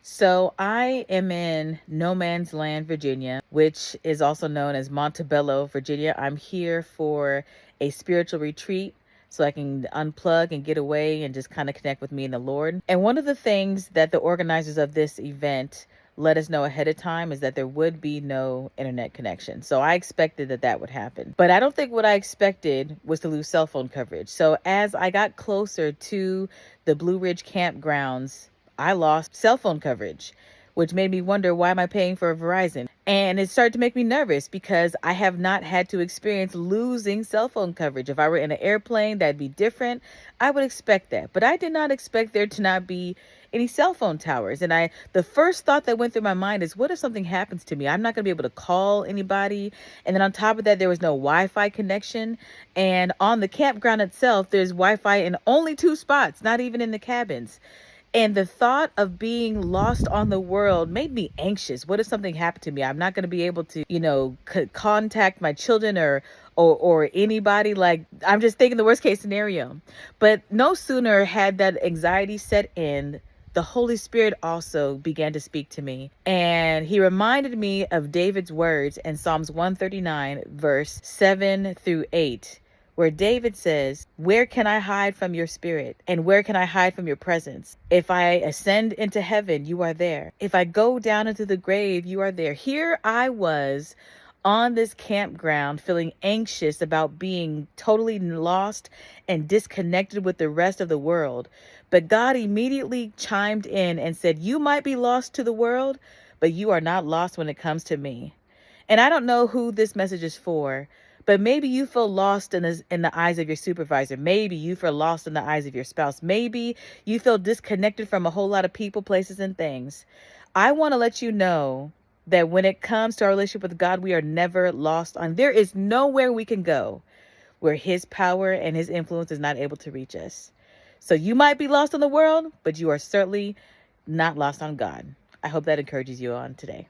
So I am in No Man's Land, Virginia, which is also known as Montebello, Virginia. I'm here for a spiritual retreat so I can unplug and get away and just kind of connect with me and the Lord. And one of the things that the organizers of this event let us know ahead of time is that there would be no internet connection. So I expected that that would happen. But I don't think what I expected was to lose cell phone coverage. So as I got closer to the Blue Ridge campgrounds, I lost cell phone coverage, which made me wonder, why am I paying for Verizon? And it started to make me nervous because I have not had to experience losing cell phone coverage. If I were in an airplane, that'd be different. I would expect that. But I did not expect there to not be any cell phone towers. And the first thought that went through my mind is, what if something happens to me? I'm not going to be able to call anybody. And then on top of that, there was no Wi-Fi connection. And on the campground itself, there's Wi-Fi in only two spots, not even in the cabins. And the thought of being lost on the world made me anxious. What if something happened to me? I'm not going to be able to, contact my children or anybody. Like, I'm just thinking the worst case scenario. But no sooner had that anxiety set in, the Holy Spirit also began to speak to me. And he reminded me of David's words in Psalms 139, verse 7 through 8, where David says, "Where can I hide from your spirit? And where can I hide from your presence? If I ascend into heaven, you are there. If I go down into the grave, you are there." Here I was on this campground feeling anxious about being totally lost and disconnected with the rest of the world. But God immediately chimed in and said, "You might be lost to the world, but you are not lost when it comes to me." And I don't know who this message is for, but maybe you feel lost in the eyes of your supervisor. Maybe you feel lost in the eyes of your spouse. Maybe you feel disconnected from a whole lot of people, places, and things. I want to let you know that when it comes to our relationship with God, we are never lost on. There is nowhere we can go where his power and his influence is not able to reach us. So you might be lost on the world, but you are certainly not lost on God. I hope that encourages you on today.